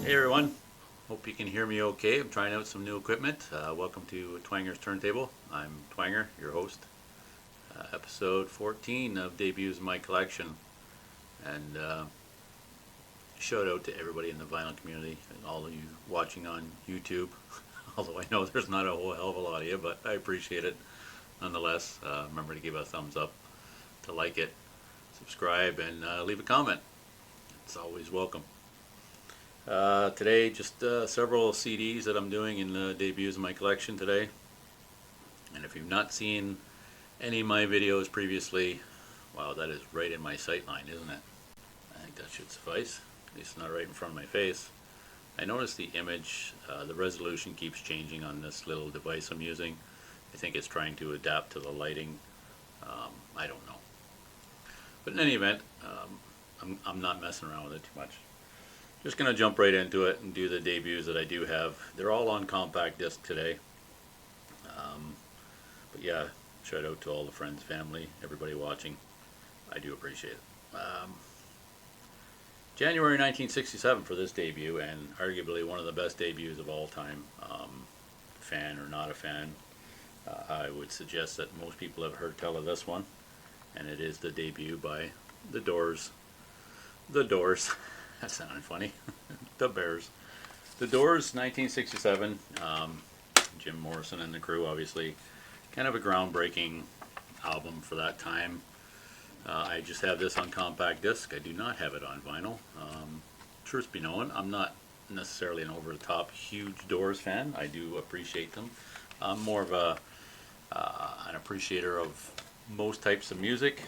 Hey everyone, hope you can hear me okay. I'm trying out some new equipment. Welcome to Twanger's Turntable. I'm Twanger, your host. Episode 14 of Debuts in My Collection. And shout out to everybody in the vinyl community and all of you watching on YouTube. Although I know there's not a whole hell of a lot of you, but I appreciate it nonetheless. Remember to give a thumbs up, to like it, subscribe, and leave a comment. It's always welcome. Today, just several CDs that I'm doing in the debuts in my collection today. And if you've not seen any of my videos previously, wow, that is right in my sight line, isn't it? I think that should suffice. At least not right in front of my face. I noticed the image, the resolution keeps changing on this little device I'm using. I think it's trying to adapt to the lighting. I don't know. But in any event, I'm not messing around with it too much. Just going to jump right into it and do the debuts that I do have. They're all on compact disc today. But yeah, shout out to all the friends, family, everybody watching. I do appreciate it. January 1967 for this debut, and arguably one of the best debuts of all time. Fan or not a fan, I would suggest that most people have heard tell of this one. And it is the debut by The Doors. The Doors. That sounded funny. The Bears. The Doors, 1967. Jim Morrison and the crew, obviously. Kind of a groundbreaking album for that time. I just have this on compact disc. I do not have it on vinyl. Truth be known, I'm not necessarily an over-the-top huge Doors fan. I do appreciate them. I'm more of an appreciator of most types of music.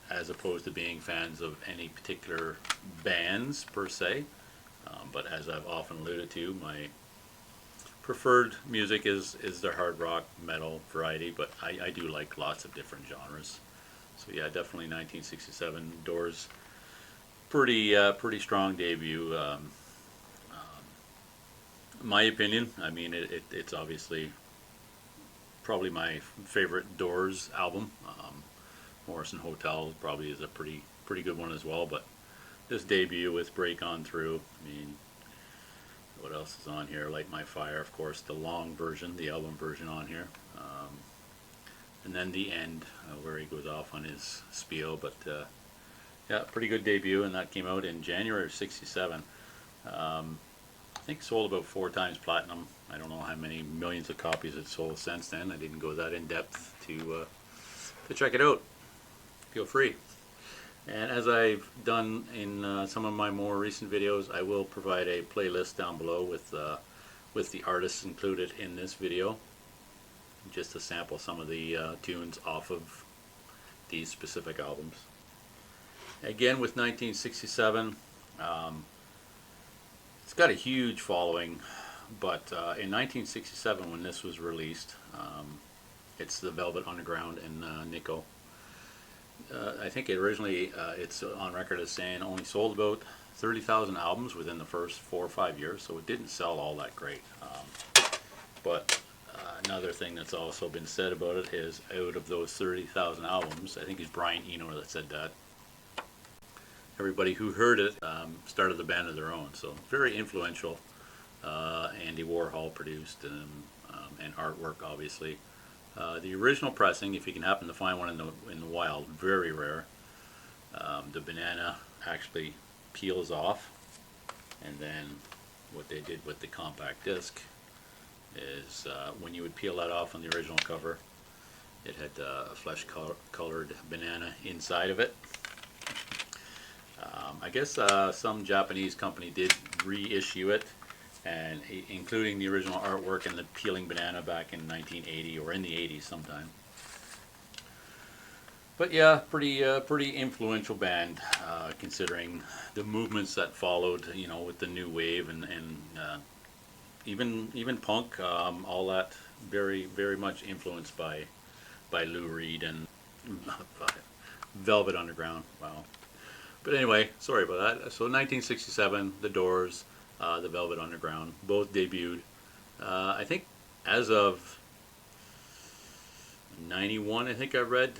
As opposed to being fans of any particular bands per se. But as I've often alluded to, my preferred music is the hard rock, metal variety, but I do like lots of different genres. So yeah, definitely 1967 Doors, pretty strong debut. My opinion, I mean, it's obviously probably my favorite Doors album. Morrison Hotel probably is a pretty good one as well, but this debut with Break On Through, I mean, what else is on here? Light My Fire, of course, the long version, the album version on here, and then the end where he goes off on his spiel. But yeah, pretty good debut, and that came out in January of '67. I think sold about 4 times platinum. I don't know how many millions of copies it sold since then. I didn't go that in depth to check it out. Feel free. And as I've done in some of my more recent videos, I will provide a playlist down below with the artists included in this video, just to sample some of the tunes off of these specific albums. Again, with 1967, it's got a huge following, but in 1967 when this was released, it's the Velvet Underground and Nico. I think originally it's on record as saying only sold about 30,000 albums within the first 4 or 5 years, so it didn't sell all that great. But another thing that's also been said about it is out of those 30,000 albums, I think it's Brian Eno that said that, everybody who heard it started a band of their own, so very influential. Andy Warhol produced and artwork, obviously. The original pressing, if you can happen to find one in the wild, very rare. The banana actually peels off, and then what they did with the compact disc is when you would peel that off on the original cover, it had a flesh-colored banana inside of it. I guess some Japanese company did reissue it, and including the original artwork and the peeling banana back in 1980 or in the 80s sometime. But yeah, pretty influential band considering the movements that followed, you know, with the new wave and even punk, all that very much influenced by Lou Reed and Velvet Underground. Wow. But anyway, sorry about that. So 1967, The Doors, the Velvet Underground, both debuted. I think as of 91, I think I read,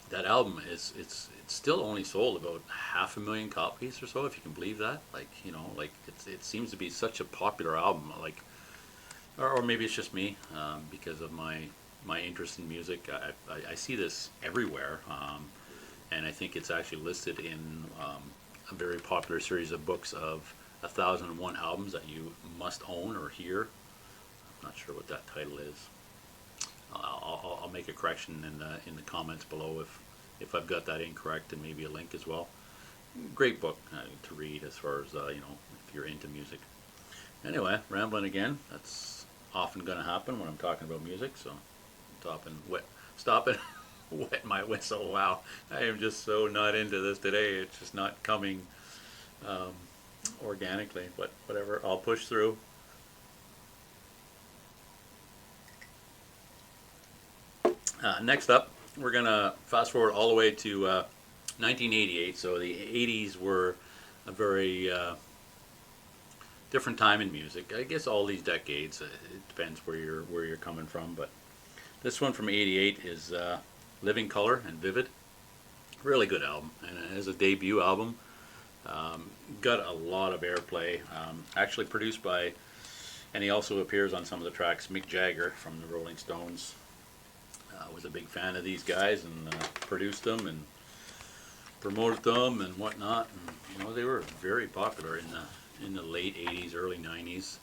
that album is it's still only sold about 500,000 copies or so, if you can believe that. Like, you know, like it seems to be such a popular album. Like, or maybe it's just me, because of my interest in music. I see this everywhere, and I think it's actually listed in a very popular series of books of 1,001 albums that you must own or hear. I'm not sure what that title is. I'll make a correction in the comments below if I've got that incorrect, and maybe a link as well. Great book to read as far as you know, if you're into music. Anyway, rambling again. That's often going to happen when I'm talking about music. So stop and wet my whistle. Wow, I am just so not into this today. It's just not coming organically. But whatever, I'll push through. Next up, we're gonna fast forward all the way to 1988. So the 80s were a very different time in music. I guess all these decades. It depends where you're coming from, but this one from '88 is "Living Color and Vivid." Really good album, and as a debut album, got a lot of airplay. Actually produced by, and he also appears on some of the tracks, Mick Jagger from the Rolling Stones. Was a big fan of these guys, and produced them and promoted them and whatnot. And, you know, they were very popular in the late '80s, early '90s.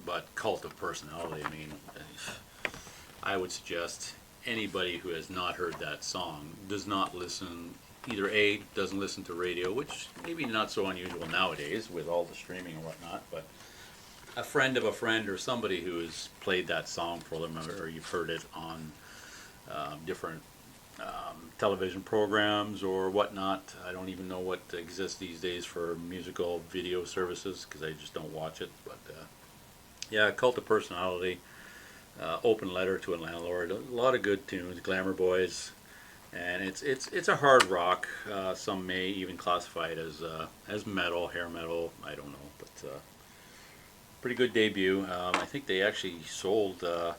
But cult of personality. I mean, I would suggest anybody who has not heard that song does not listen. Either A, doesn't listen to radio, which maybe not so unusual nowadays with all the streaming and whatnot, but a friend of a friend or somebody who has played that song for them, or you've heard it on different television programs or whatnot. I don't even know what exists these days for musical video services because I just don't watch it. But yeah, Cult of Personality, Open Letter to a Landlord, a lot of good tunes, Glamour Boys, and it's a hard rock. Some may even classify it as metal, hair metal. I don't know, but. Pretty good debut. I think they actually sold a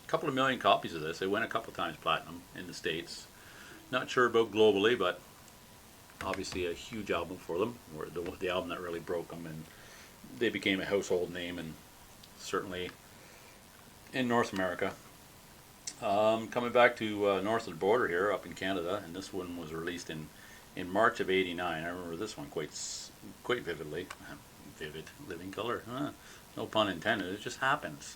couple of million copies of this. They went a couple times platinum in the States. Not sure about globally, but obviously a huge album for them. Or the album that really broke them, and they became a household name, and certainly in North America. Coming back to north of the border here, up in Canada, and this one was released in March of '89. I remember this one quite vividly. Vivid, Living Color. No pun intended. It just happens.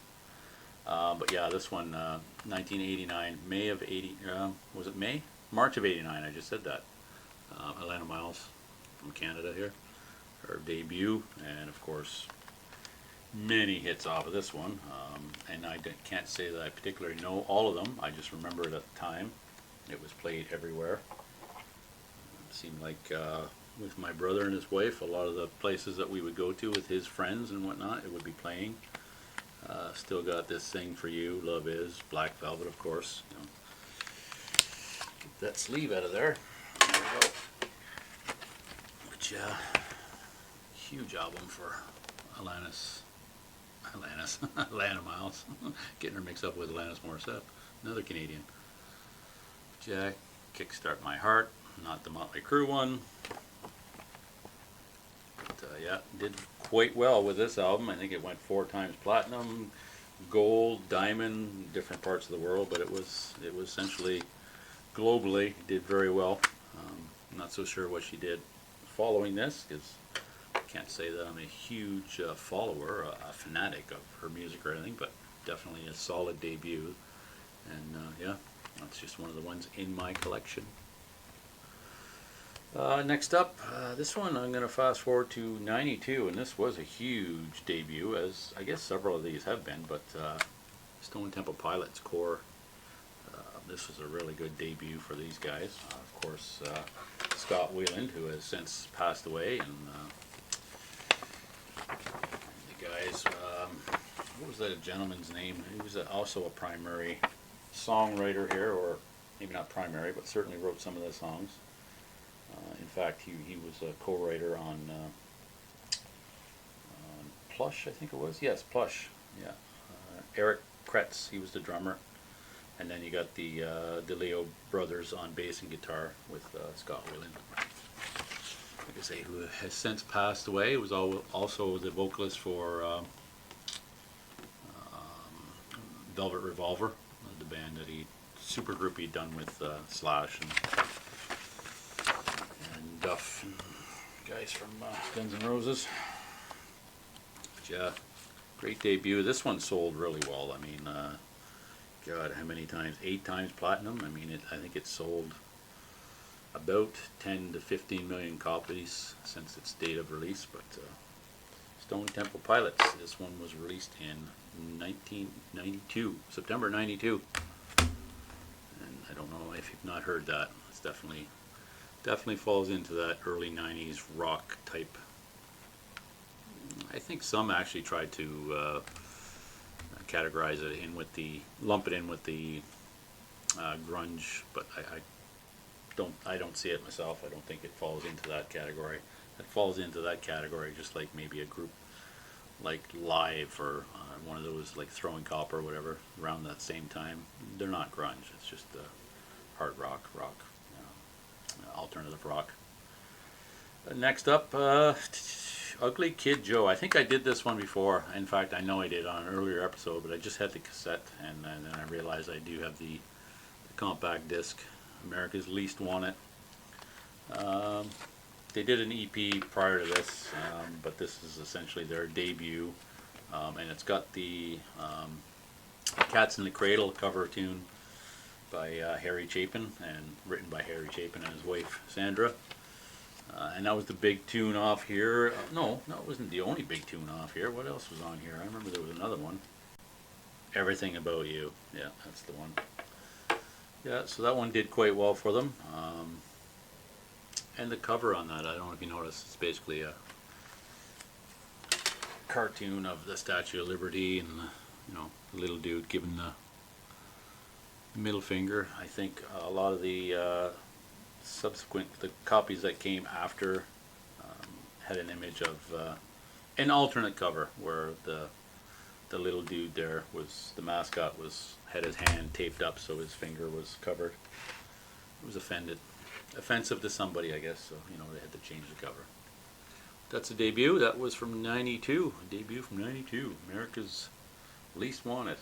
But yeah, this one, 1989, May of 80. Was it May? March of '89. I just said that. Atlanta Miles from Canada here, her debut, and of course, many hits off of this one. And I can't say that I particularly know all of them. I just remember it at the time. It was played everywhere. It seemed like. With my brother and his wife, a lot of the places that we would go to with his friends and whatnot, it would be playing. Still got This Thing for You, Love Is, Black Velvet, of course. You know. Get that sleeve out of there. There we go. Which, huge album for Atlanta Miles. Getting her mixed up with Alanis Morissette, another Canadian. Jack, Kickstart My Heart, not the Motley Crue one. Yeah, did quite well with this album. I think it went 4 times platinum, gold, diamond, different parts of the world, but it was essentially globally did very well. I'm not so sure what she did following this, because I can't say that I'm a huge follower, a fanatic of her music or anything, but definitely a solid debut. And yeah, that's just one of the ones in my collection. Next up, this one I'm going to fast forward to '92, and this was a huge debut, as I guess several of these have been, but Stone Temple Pilots Core, this was a really good debut for these guys. Of course, Scott Weiland, who has since passed away, and the guys, what was that gentleman's name? He was also a primary songwriter here, or maybe not primary, but certainly wrote some of the songs. In fact, he was a co-writer on Plush, I think it was. Yes, Plush. Yeah. Eric Kretz, he was the drummer. And then you got the DeLeo brothers on bass and guitar with Scott Whelan. Like I say, who has since passed away. Was also the vocalist for Velvet Revolver, the band that super group he'd done with Slash and Duff, and guys from Guns N' Roses. But yeah, great debut. This one sold really well. I mean, God, how many times? 8 times platinum. I mean, I think it sold about 10 to 15 million copies since its date of release. But Stone Temple Pilots, this one was released in 1992, September 92. And I don't know if you've not heard that. It's definitely falls into that early 90s rock type. I think some actually tried to categorize it in with lump it in with the grunge, but I don't see it myself. I don't think it falls into that category. It falls into that category just like maybe a group like Live or one of those like Throwing Copper or whatever around that same time. They're not grunge. It's just hard rock, alternative rock. Next up, Ugly Kid Joe. I think I did this one before. In fact, I know I did on an earlier episode, but I just had the cassette, and then I realized I do have the compact disc. America's Least Wanted. They did an EP prior to this, but this is essentially their debut, and it's got the Cats in the Cradle cover tune by Harry Chapin, and written by Harry Chapin and his wife Sandra. And that was the big tune off here. No, it wasn't the only big tune off here. What else was on here? I remember there was another one. Everything About You. Yeah, that's the one. Yeah, so that one did quite well for them. And the cover on that, I don't know if you noticed, it's basically a cartoon of the Statue of Liberty and the little dude giving the middle finger. I think a lot of the the copies that came after had an image of an alternate cover where the little dude there was, the mascot had his hand taped up so his finger was covered. It was offensive to somebody, I guess, so they had to change the cover. That's a debut. That was from 92. A debut from 92. America's Least Wanted.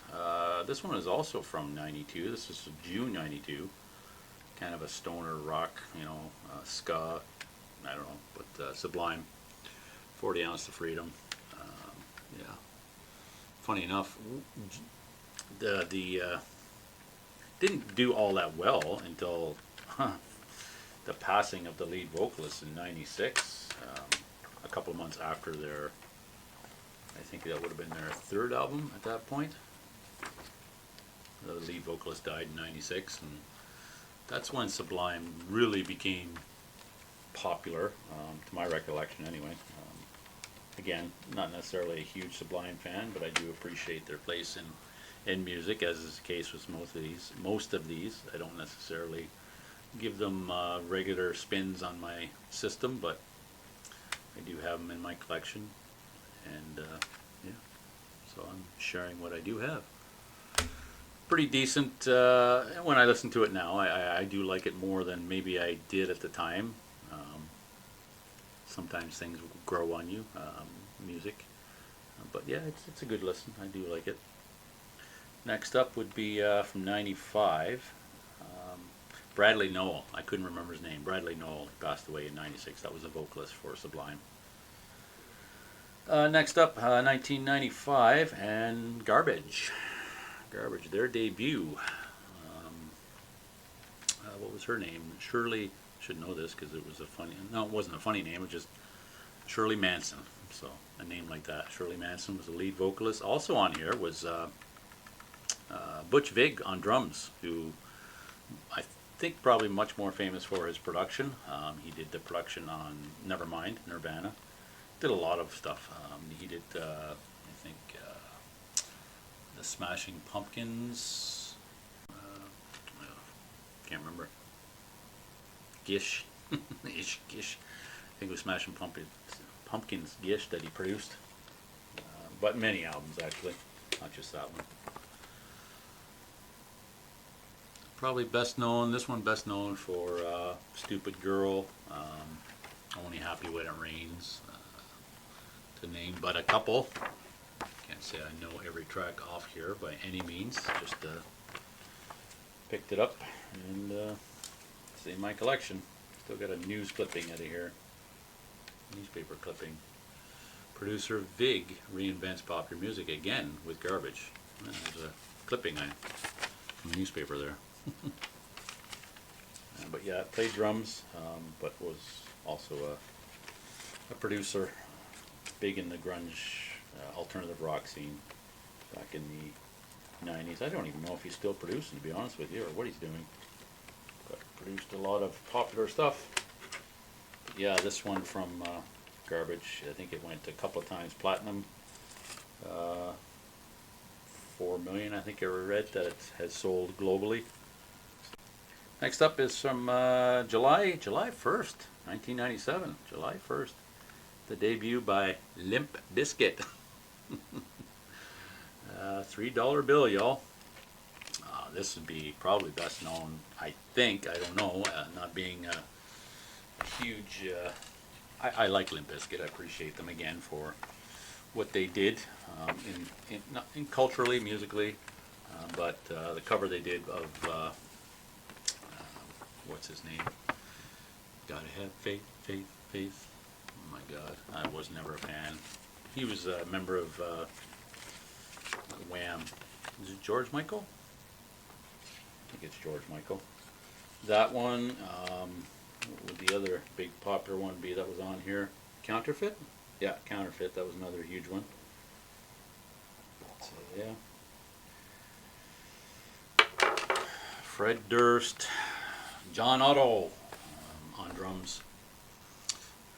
This one is also from 92. This is June 92. Kind of a stoner rock, ska, I don't know, but Sublime. 40 Ounce to Freedom. Yeah. Funny enough, the didn't do all that well until the passing of the lead vocalist in 96, a couple of months after I think that would have been their third album at that point. The lead vocalist died in 96, and that's when Sublime really became popular, to my recollection anyway. Again, not necessarily a huge Sublime fan, but I do appreciate their place in music, as is the case with most of these. I don't necessarily give them regular spins on my system, but I do have them in my collection, and yeah, so I'm sharing what I do have. Pretty decent. When I listen to it now, I do like it more than maybe I did at the time. Sometimes things grow on you, music. But yeah, it's a good listen. I do like it. Next up would be from 95. Bradley Nowell. I couldn't remember his name. Bradley Nowell passed away in 96. That was a vocalist for Sublime. Next up, 1995, and Garbage. Garbage, their debut. What was her name? Shirley. Should know this because it was no, it wasn't a funny name. It was just Shirley Manson. So a name like that. Shirley Manson was the lead vocalist. Also on here was Butch Vig on drums, who I think probably much more famous for his production. He did the production on Nevermind, Nirvana. Did a lot of stuff. He did, I think, the Smashing Pumpkins. Can't remember. Gish. Gish. I think it was Smashing Pumpkins Gish that he produced. But many albums, actually. Not just that one. probably best known, this one best known for Stupid Girl, Only Happy When It Rains, to name but a couple. Can't say I know every track off here by any means, just picked it up and it's in my collection. Still got a news clipping out of here, newspaper clipping. Producer Vig reinvents popular music again with garbage. And there's a clipping from the newspaper there. But yeah, played drums, but was also a producer, big in the grunge, alternative rock scene back in the 90s. I don't even know if he's still producing, to be honest with you, or what he's doing. But produced a lot of popular stuff. But yeah, this one from Garbage, I think it went a couple of times platinum. 4 million, I think I read that it has sold globally. Next up is from July 1st, 1997, July 1st. The debut by Limp Bizkit. $3 bill, y'all. This would be probably best known, I think, I don't know, not being a huge... I like Limp Bizkit. I appreciate them again for what they did in culturally, musically, but the cover they did of what's his name? Gotta have faith, faith, faith. Oh my God, I was never a fan. He was a member of Wham. Is it George Michael? I think it's George Michael. That one. What would the other big popular one be that was on here? Counterfeit? Yeah, Counterfeit. That was another huge one. So yeah. Fred Durst, John Otto on drums.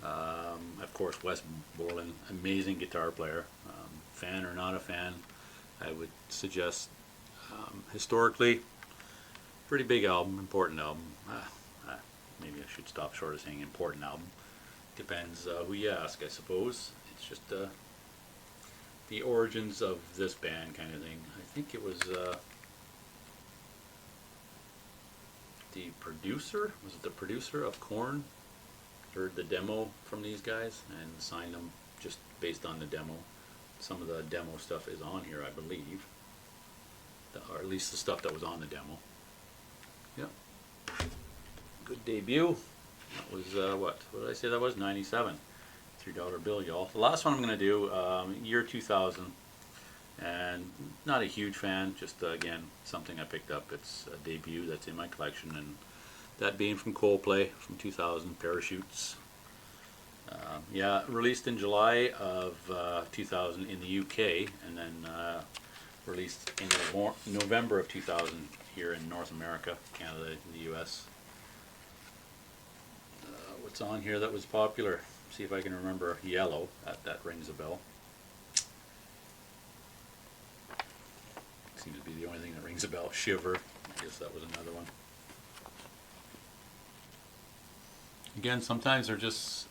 Of course, Wes Borland, amazing guitar player. Fan or not a fan, I would suggest historically, pretty big album, important album. Maybe I should stop short of saying important album. Depends who you ask, I suppose. It's just the origins of this band kind of thing. I think it was the producer. Was it the producer of Korn? Heard the demo from these guys and signed them just based on the demo. Some of the demo stuff is on here, I believe, or at least the stuff that was on the demo. Yeah. Good debut. That was what did I say that was? 97. $3 bill, y'all. The last one I'm going to do, year 2000, and not a huge fan, just again something I picked up. It's a debut that's in my collection, and that being from Coldplay from 2000, Parachutes. Yeah, released in July of 2000 in the UK, and then released in November of 2000 here in North America, Canada, and the US. What's on here that was popular? See if I can remember. Yellow, that rings a bell. Seems to be the only thing that rings a bell. Shiver, I guess that was another one. Again, sometimes they're just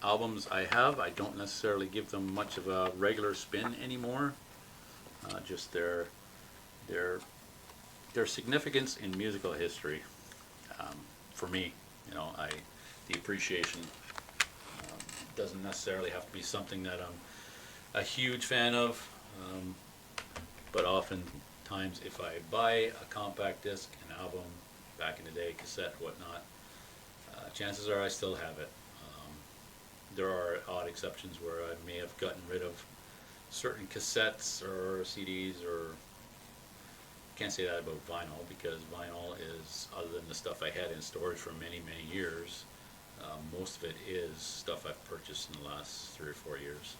albums I have. I don't necessarily give them much of a regular spin anymore. Just their significance in musical history. For me, you know, the appreciation doesn't necessarily have to be something that I'm a huge fan of, but oftentimes if I buy a compact disc, an album, back in the day, cassette, whatnot, chances are I still have it. There are odd exceptions where I may have gotten rid of certain cassettes or CDs, or can't say that about vinyl, because vinyl is, other than the stuff I had in storage for many, many years, most of it is stuff I've purchased in the last 3 or 4 years.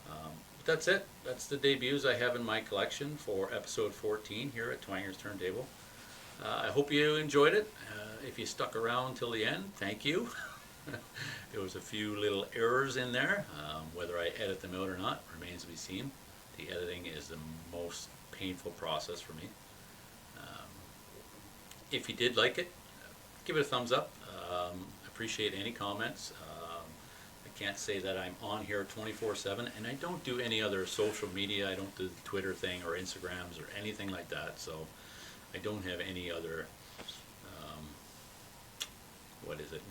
But that's it. That's the debuts I have in my collection for episode 14 here at Twanger's Turntable. I hope you enjoyed it. If you stuck around till the end, thank you. There was a few little errors in there. Whether I edit them out or not remains to be seen. The editing is the most painful process for me. If you did like it, give it a thumbs up. Appreciate any comments. I can't say that I'm on here 24/7, and I don't do any other social media. I don't do the Twitter thing or Instagrams or anything like that. So I don't have any other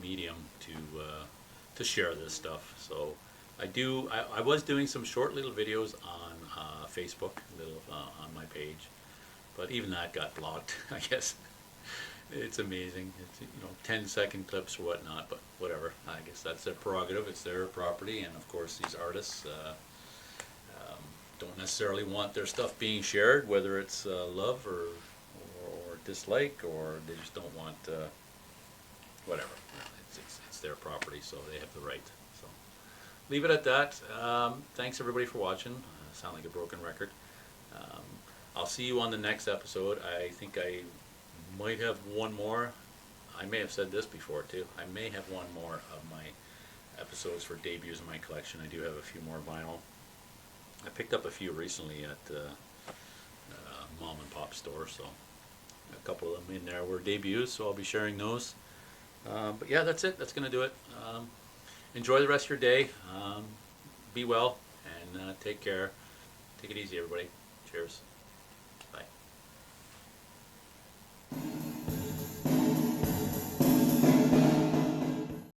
medium to share this stuff. So I was doing some short little videos on Facebook, on my page, but even that got blocked. I guess it's amazing. It's 10-second clips or whatnot, but whatever. I guess that's their prerogative. It's their property, and of course these artists don't necessarily want their stuff being shared, whether it's love or dislike, or they just don't want whatever. It's their property, so they have the right. So leave it at that. Thanks everybody for watching. Sound like a broken record. I'll see you on the next episode. I think I might have one more. I may have said this before too. I may have one more of my episodes for debuts in my collection. I do have a few more vinyl. I picked up a few recently at mom and pop store, so a couple of them in there were debuts, so I'll be sharing those. But yeah, that's it. That's going to do it. Enjoy the rest of your day. Be well, and take care. Take it easy, everybody. Cheers.